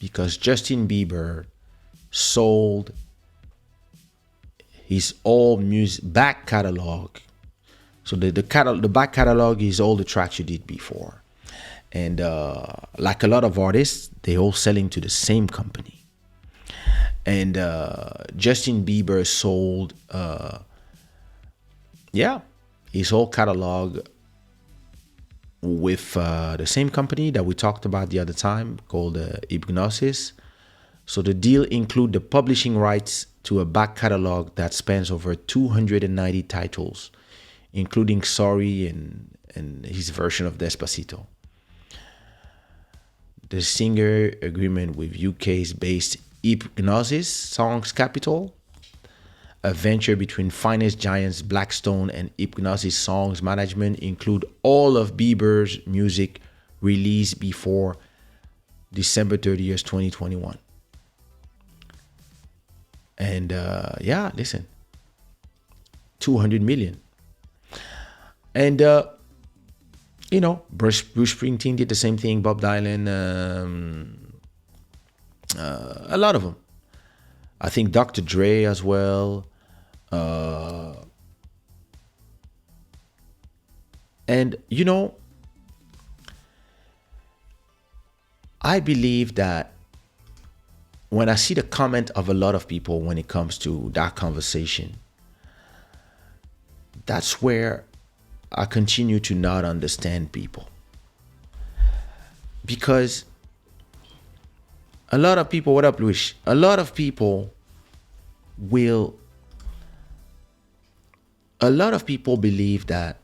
because Justin Bieber sold his old music back catalog. So the back catalog is all the tracks you did before, and like a lot of artists, they all selling to the same company. And Justin Bieber sold, his whole catalog with the same company that we talked about the other time called Hypnosis. So the deal include the publishing rights to a back catalog that spans over 290 titles, including Sorry and his version of Despacito. The singer agreement with UK's based Hypnosis Songs Capital, a venture between finance giants Blackstone and Hypnosis Songs Management, include all of Bieber's music released before December 30th, 2021. And listen, 200 million. And, Bruce Springsteen did the same thing, Bob Dylan, a lot of them. I think Dr. Dre as well. And, I believe that when I see the comment of a lot of people when it comes to that conversation, that's where I continue to not understand people. Because a lot of people, what up, Luis? A lot of people believe that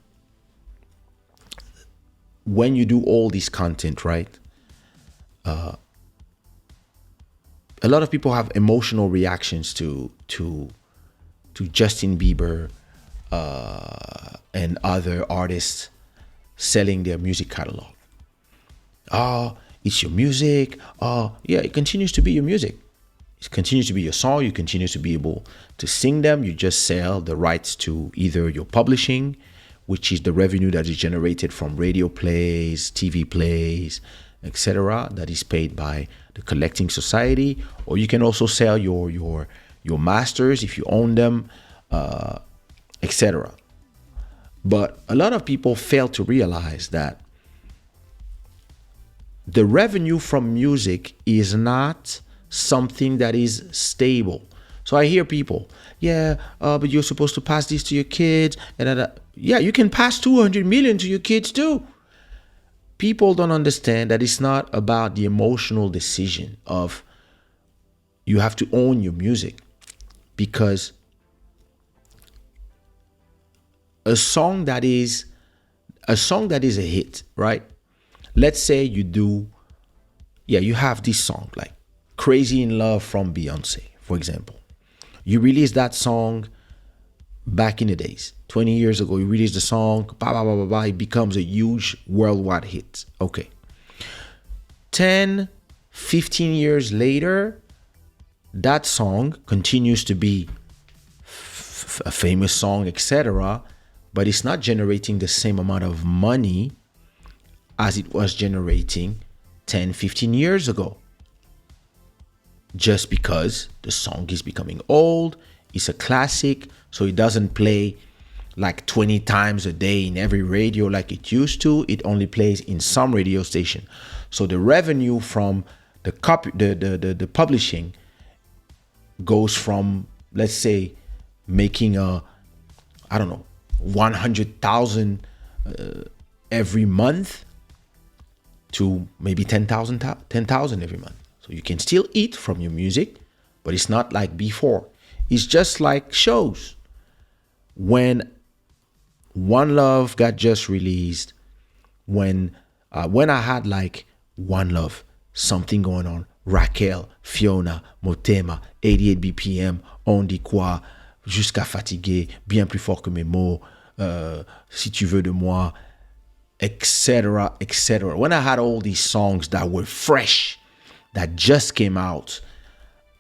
when you do all this content, right? A lot of people have emotional reactions to Justin Bieber and other artists selling their music catalog. It's your music. It continues to be your music. It continues to be your song. You continue to be able to sing them. You just sell the rights to either your publishing, which is the revenue that is generated from radio plays, TV plays, etc., that is paid by the collecting society, or you can also sell your masters if you own them, etc. But a lot of people fail to realize that the revenue from music is not something that is stable. So I hear people, but you're supposed to pass this to your kids, and you can pass 200 million to your kids too. People don't understand that it's not about the emotional decision of you have to own your music, because a song that is a hit, right? Let's say you have this song like Crazy in Love from Beyonce, for example. You release that song back in the days, 20 years ago, you release the song, it becomes a huge worldwide hit. Okay. 10, 15 years later, that song continues to be a famous song, etc., but it's not generating the same amount of money as it was generating 10, 15 years ago. Just because the song is becoming old, it's a classic, so it doesn't play like 20 times a day in every radio like it used to. It only plays in some radio station. So the revenue from the the publishing goes from, let's say, making 100,000 every month to maybe 10,000 every month. So you can still eat from your music, but it's not like before. It's just like shows. When One Love got just released, when I had like One Love, Something Going On, Raquel, Fiona, Motema, 88 BPM, On dit quoi, Jusqu'à fatiguer, Bien plus fort que mes mots, Si tu veux de moi, etc., etc. When I had all these songs that were fresh, that just came out,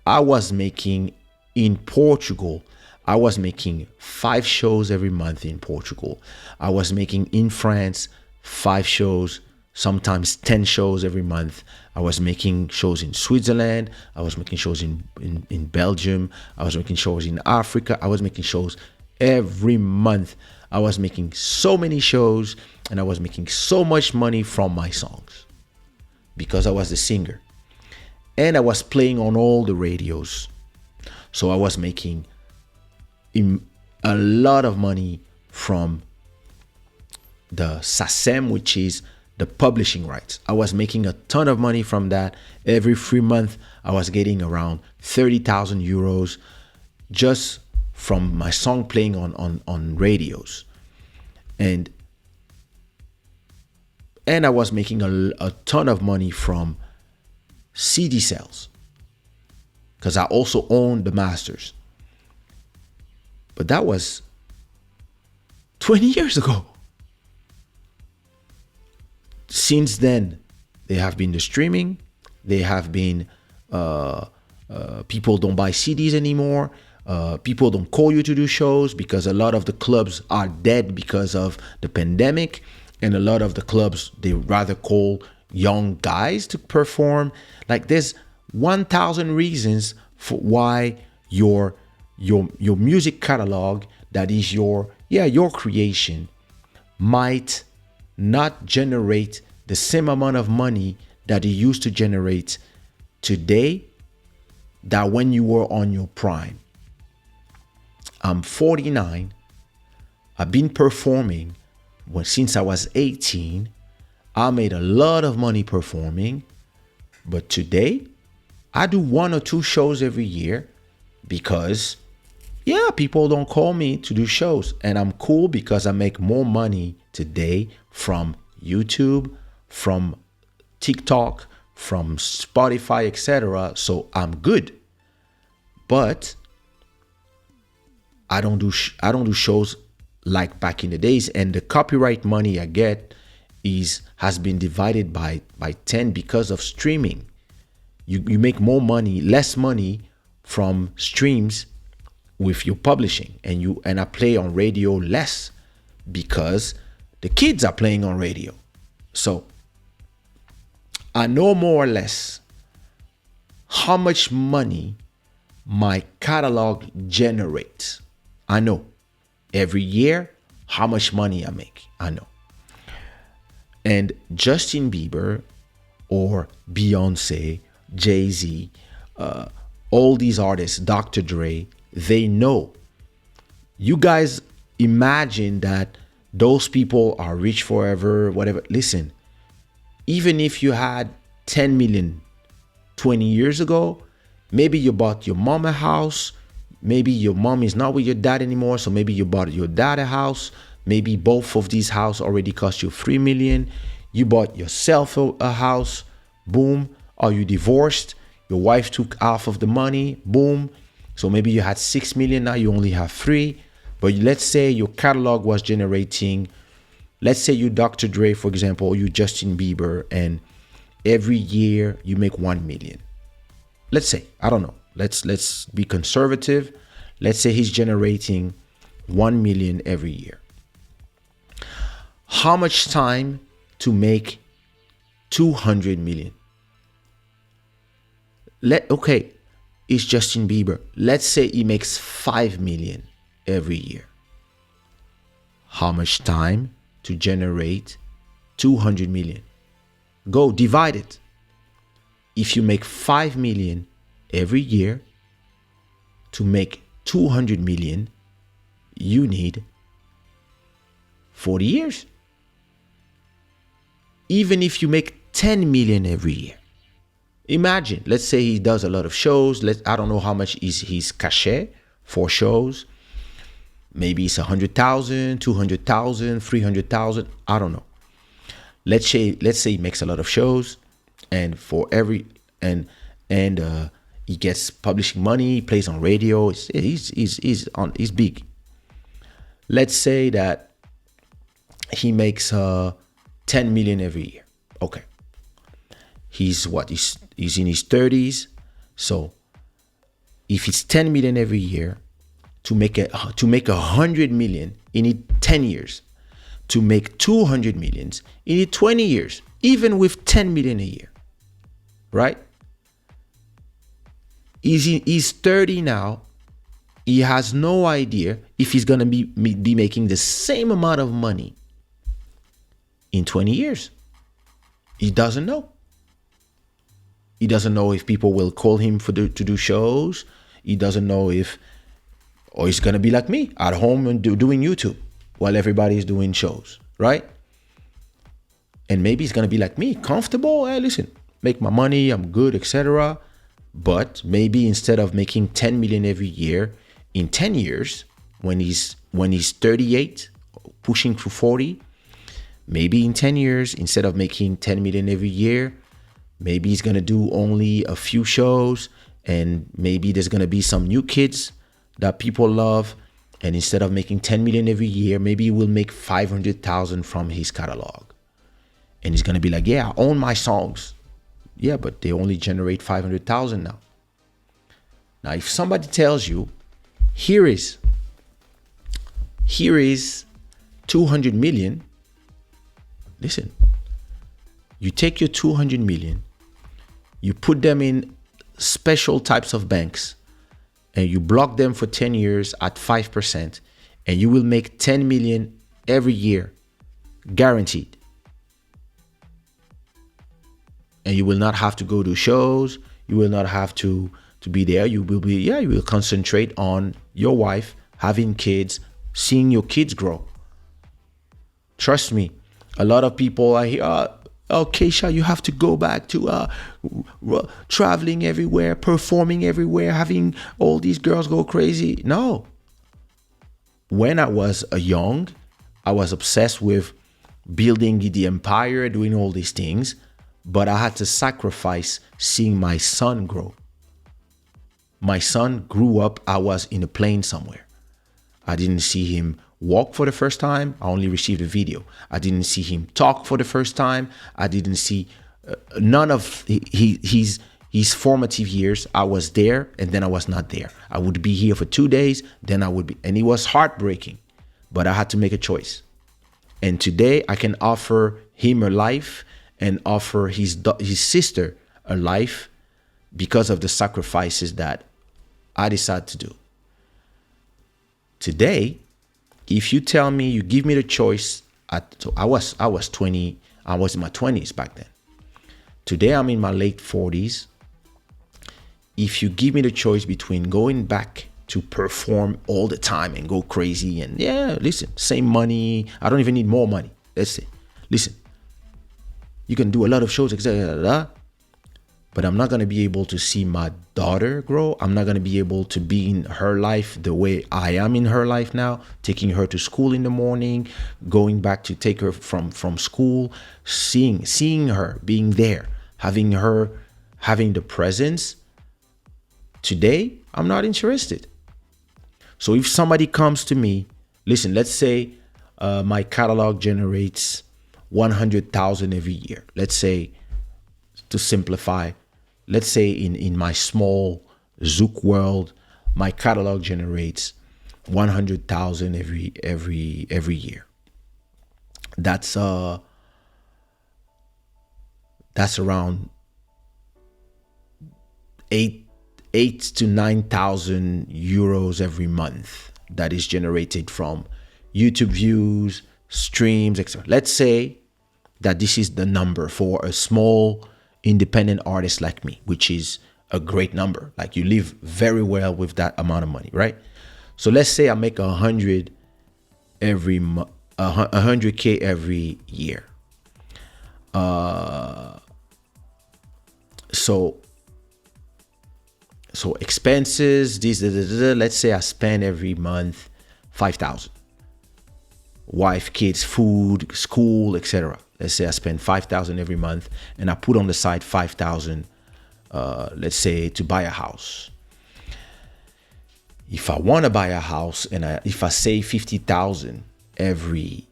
I was making in Portugal, I was making 5 shows every month in Portugal. I was making in France 5 shows sometimes 10 shows every month. I was making shows in Switzerland. I was making shows in Belgium. I was making shows in Africa. I was making shows every month. I was making so many shows, and I was making so much money from my songs because I was the singer. And I was playing on all the radios. So I was making a lot of money from the SACEM, which is the publishing rights. I was making a ton of money from that. Every 3 months, I was getting around 30,000 euros just from my song playing on radios. And I was making a ton of money from CD sales because I also owned the masters. But that was 20 years ago. Since then, there have been the streaming. There have been people don't buy CDs anymore. People don't call you to do shows because a lot of the clubs are dead because of the pandemic. And a lot of the clubs, they rather call young guys to perform. Like there's 1,000 reasons for why your music catalog, that is your creation, might not generate the same amount of money that it used to generate today that when you were on your prime. I'm 49. I've been performing since I was 18. I made a lot of money performing, but today I do 1 or 2 shows every year because people don't call me to do shows, and I'm cool because I make more money today from YouTube, from TikTok, from Spotify, etc. So I'm good. But I don't do shows like back in the days, and the copyright money I get has been divided by 10 because of streaming. You make more money, less money from streams with your publishing, and I play on radio less because the kids are playing on radio. So I know more or less how much money my catalog generates. I know every year how much money I make. I know. And Justin Bieber or Beyonce, Jay-Z, all these artists, Dr. Dre, they know. You guys imagine that those people are rich forever, whatever. Listen, even if you had 10 million 20 years ago, maybe you bought your mom a house. Maybe your mom is not with your dad anymore, so maybe you bought your dad a house. Maybe both of these houses already cost you 3 million. You bought yourself a house, boom. Or you divorced, your wife took half of the money, boom. So maybe you had 6 million, now you only have 3. But let's say your catalog was generating, let's say you Dr. Dre, for example, or you Justin Bieber, and every year you make 1 million. Let's say, I don't know. Let's be conservative. Let's say he's generating 1 million every year. How much time to make 200 million? It's Justin Bieber. Let's say he makes 5 million every year. How much time to generate 200 million? Go divide it. If you make 5 million every year, to make 200 million, you need 40 years. Even if you make 10 million every year. Imagine, let's say he does a lot of shows. I don't know how much is his cachet for shows. Maybe it's 100,000, 200,000, 300,000. I don't know. Let's say he makes a lot of shows, and for every he gets publishing money. He plays on radio. He's big. Let's say that he makes 10 million every year. Okay. He's in his 30s. So if it's 10 million every year, to make 100 million, you need 10 years. To make 200 millions, you need 20 years. even with 10 million a year, right? He's 30 now. He has no idea if he's going to be making the same amount of money in 20 years. He doesn't know. He doesn't know if people will call him to do shows. He doesn't know or he's going to be like me at home and doing YouTube while everybody's doing shows, right? And maybe he's going to be like me, comfortable. Hey, listen, make my money, I'm good, etc. But maybe instead of making 10 million every year, in 10 years, when he's 38, pushing to 40, maybe in 10 years, instead of making 10 million every year, maybe he's going to do only a few shows, and maybe there's going to be some new kids that people love. And instead of making 10 million every year, maybe he will make 500,000 from his catalog. And he's going to be like, yeah, I own my songs. Yeah, but they only generate 500,000 now. Now, if somebody tells you, here is 200 million, listen, you take your 200 million, you put them in special types of banks, and you block them for 10 years at 5%, and you will make 10 million every year, guaranteed. And you will not have to go to shows. You will not have to be there. You will concentrate on your wife, having kids, seeing your kids grow. Trust me, a lot of people are here, oh, Kaysha, you have to go back to traveling everywhere, performing everywhere, having all these girls go crazy. No. When I was young, I was obsessed with building the empire, doing all these things, but I had to sacrifice seeing my son grow. My son grew up, I was in a plane somewhere. I didn't see him walk for the first time. I only received a video. I didn't see him talk for the first time. I didn't see none of his formative years. I was there and then I was not there. I would be here for 2 days, then I would be, and it was heartbreaking, but I had to make a choice. And today I can offer him a life and offer his sister a life because of the sacrifices that I decided to do. Today, if you tell me, you give me the choice, so I was 20, I was in my 20s back then. Today I'm in my late 40s. If you give me the choice between going back to perform all the time and go crazy and listen, same money, I don't even need more money. Let's say, listen, you can do a lot of shows, etc. But I'm not going to be able to see my daughter grow. I'm not going to be able to be in her life the way I am in her life now, taking her to school in the morning, going back to take her from school, seeing her, being there, having the presence. Today, I'm not interested. So if somebody comes to me, listen, let's say my catalog generates 100,000 every year. Let's say, to simplify, let's say in my small Zouk world, my catalog generates 100,000 every year. That's around 8 to 9,000 euros every month that is generated from YouTube views, streams, etc. Let's say that this is the number for a small independent artist like me, which is a great number. Like, you live very well with that amount of money, right? So let's say I make 100K every year. So expenses, let's say I spend every month 5,000. Wife, kids, food, school, etc. Let's say I spend 5,000 every month, and I put on the side 5,000, let's say, to buy a house. If I want to buy a house, and if I save 50,000 every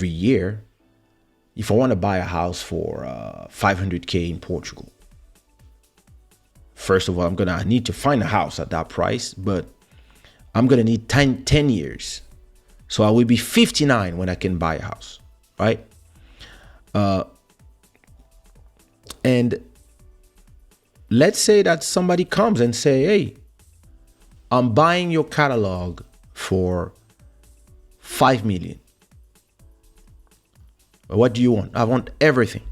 year, if I want to buy a house for 500K in Portugal, first of all, I need to find a house at that price, but I'm going to need 10 years. So I will be 59 when I can buy a house. right? And let's say that somebody comes and say, hey, I'm buying your catalog for 5 million. What do you want? I want everything.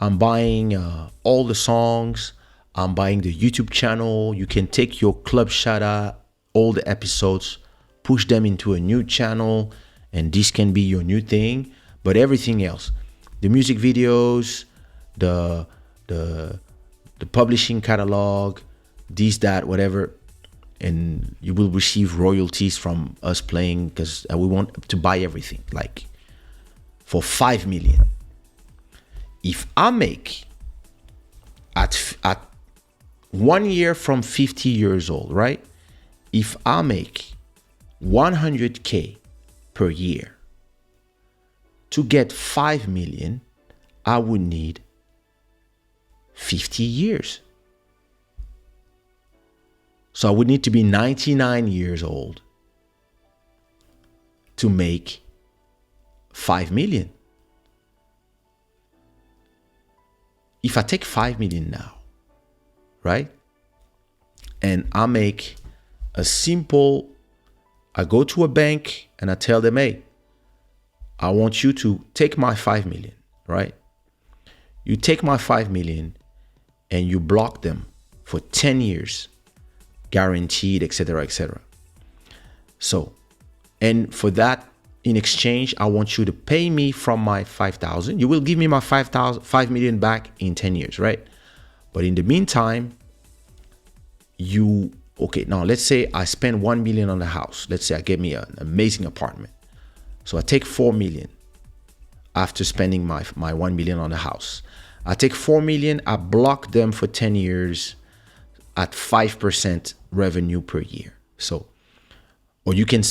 I'm buying all the songs. I'm buying the YouTube channel. You can take your Club Shada, all the episodes, push them into a new channel, and this can be your new thing. But everything else, the music videos, the publishing catalog, this, that, whatever, and you will receive royalties from us playing, because we want to buy everything, like for 5 million. If I make at 1 year from 50 years old, right? If I make 100K per year, to get 5 million, I would need 50 years. So I would need to be 99 years old to make 5 million. If I take 5 million now, right? And I make a simple, I go to a bank and I tell them, hey, I want you to take my 5 million, right? You take my 5 million and you block them for 10 years, guaranteed, etc., etc. So, and for that, in exchange, I want you to pay me from my 5,000. You will give me my 5 million back in 10 years, right? But in the meantime, okay, now let's say I spend 1 million on the house. Let's say I get me an amazing apartment. So I take 4 million after spending my 1 million on the house. I take 4 million, I block them for 10 years at 5% revenue per year. So, or you can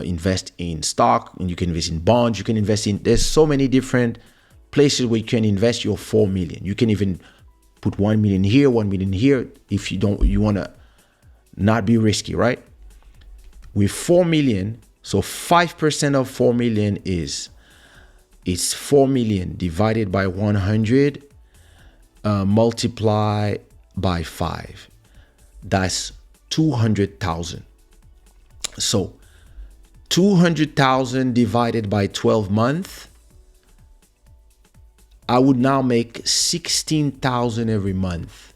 invest in stock, and you can invest in bonds. You can invest in, there's so many different places where you can invest your 4 million. You can even put 1 million here, 1 million here, if you want to not be risky, right? With 4 million, so 5% of 4 million is 4 million divided by 100 multiply by 5. That's 200,000. So 200,000 divided by 12 months, I would now make 16,000 every month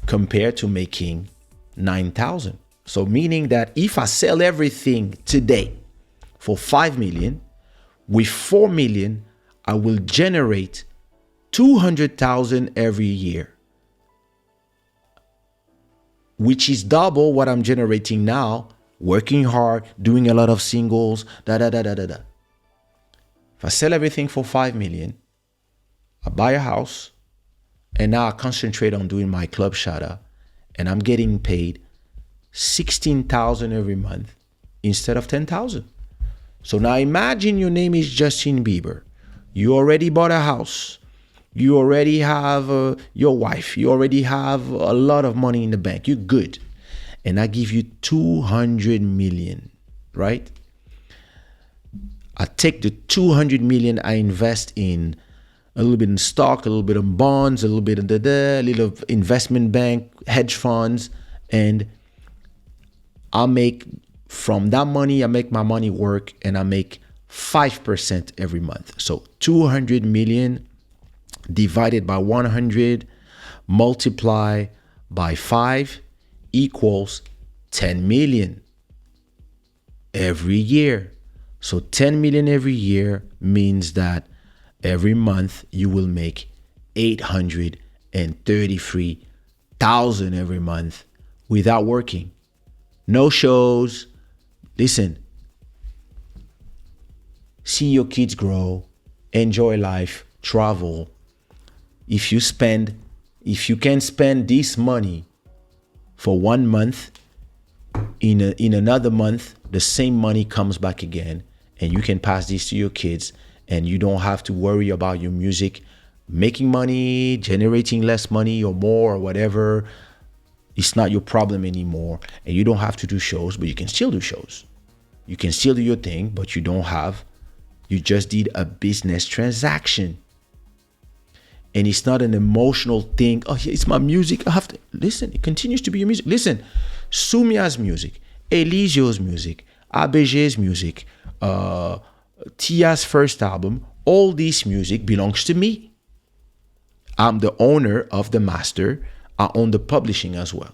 compared to making 9,000. So meaning that if I sell everything today for 5 million, with 4 million, I will generate 200,000 every year, which is double what I'm generating now, working hard, doing a lot of singles, If I sell everything for 5 million, I buy a house, and now I concentrate on doing my Club Shada, and I'm getting paid 16,000 every month instead of 10,000. So now imagine your name is Justin Bieber. You already bought a house. You already have your wife. You already have a lot of money in the bank. You're good. And I give you 200 million, right? I take the 200 million, I invest in a little bit in stock, a little bit in bonds, a little bit in a little investment bank, hedge funds, and I make from that money, I make my money work, and I make 5% every month. So 200 million divided by 100 multiply by 5 equals 10 million every year. So 10 million every year means that every month you will make 833,000 every month without working. No shows. Listen, see your kids grow, enjoy life, travel. If you can spend this money for 1 month, in another month, the same money comes back again, and you can pass this to your kids, and you don't have to worry about your music making money, generating less money or more or whatever. It's not your problem anymore, and you don't have to do shows, but you can still do shows. You can still do your thing, but you don't have You just did a business transaction. And it's not an emotional thing. Oh, it's my music. I have to listen. It continues to be your music. Listen, Sumia's music, Elisio's music, ABG's music, Tia's first album, all this music belongs to me. I'm the owner of the master. I own the publishing as well.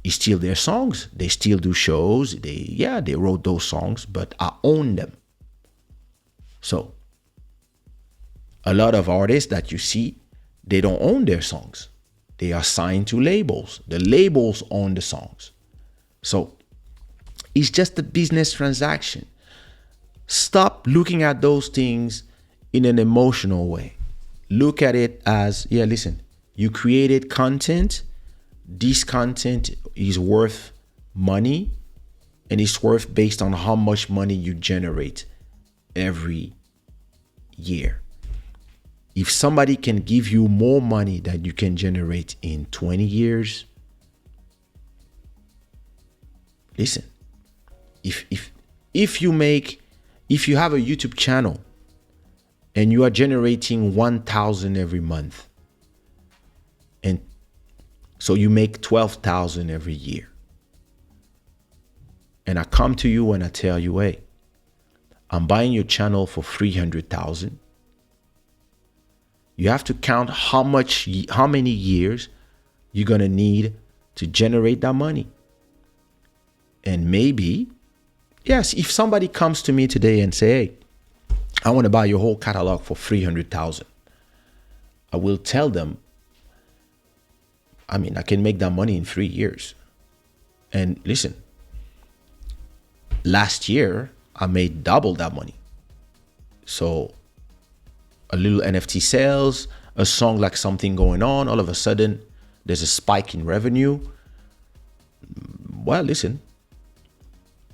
It's still their songs. They still do shows. They wrote those songs, but I own them. So a lot of artists that you see, they don't own their songs. They are signed to labels. The labels own the songs. So it's just a business transaction. Stop looking at those things in an emotional way. Look at it as, listen, you created content. This content is worth money, and it's worth based on how much money you generate every year. If somebody can give you more money than you can generate in 20 years, listen, if you have a YouTube channel and you are generating 1,000 every month, and so you make 12,000 every year, and I come to you and I tell you, hey, I'm buying your channel for 300,000. You have to count how many years you're gonna need to generate that money. And maybe, yes, if somebody comes to me today and say, hey, I want to buy your whole catalog for 300,000, I will tell them, I can make that money in 3 years. And listen, last year I made double that money. So a little NFT sales, a song like Something Going On, all of a sudden there's a spike in revenue. Well, listen,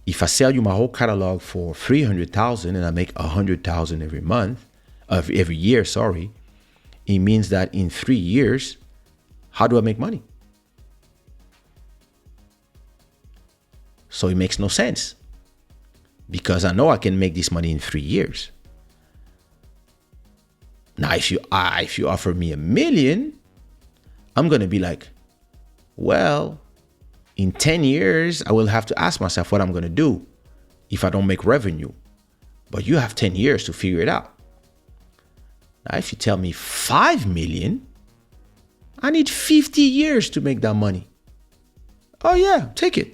if I sell you my whole catalog for 300,000 and I make 100,000 every year, it means that in 3 years, how do I make money? So it makes no sense, because I know I can make this money in 3 years. Now, if you offer me $1 million, I'm going to be like, well, in 10 years, I will have to ask myself what I'm going to do if I don't make revenue. But you have 10 years to figure it out. Now, if you tell me 5 million, I need 50 years to make that money. Oh yeah, take it.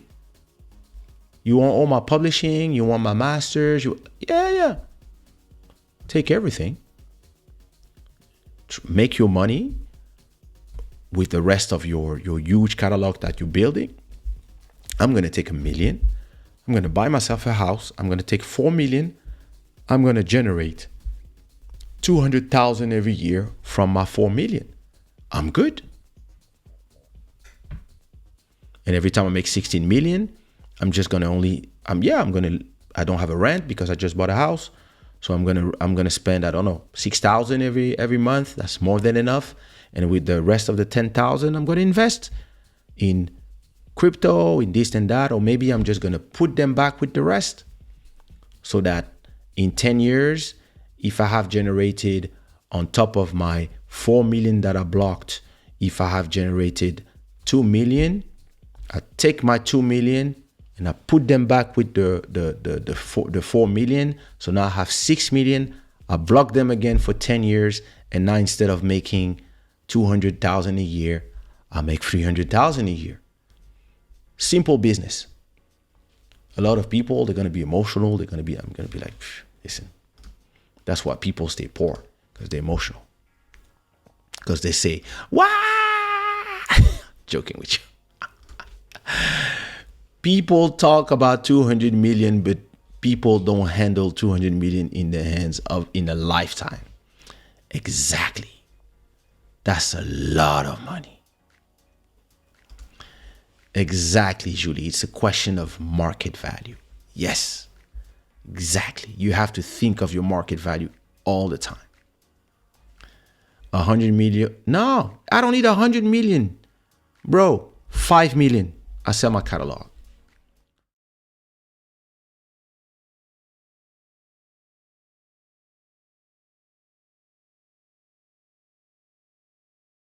You want all my publishing? You want my masters? Yeah. Take everything. Make your money with the rest of your huge catalog that you're building. I'm going to take $1 million. I'm going to buy myself a house. I'm going to take 4 million. I'm going to generate 200,000 every year from my 4 million. I'm good. And every time I make 16 million, I'm just going to I don't have a rent because I just bought a house. So I'm gonna spend, I don't know, 6,000 every month. That's more than enough. And with the rest of the 10,000, I'm gonna invest in crypto, in this and that, or maybe I'm just gonna put them back with the rest, so that in 10 years, if I have generated on top of my 4 million that I blocked, if I have generated 2 million, I take my 2 million and I put them back with the 4 million. So now I have 6 million. I block them again for 10 years. And now instead of making 200,000 a year, I make 300,000 a year. Simple business. A lot of people, they're going to be emotional. I'm going to be like, listen, that's why people stay poor, because they're emotional. Because they say, wah! Joking with you. People talk about 200 million, but people don't handle 200 million in their hands in a lifetime. Exactly. That's a lot of money. Exactly, Julie. It's a question of market value. Yes, exactly. You have to think of your market value all the time. 100 million. No, I don't need 100 million. Bro, 5 million. I sell my catalog.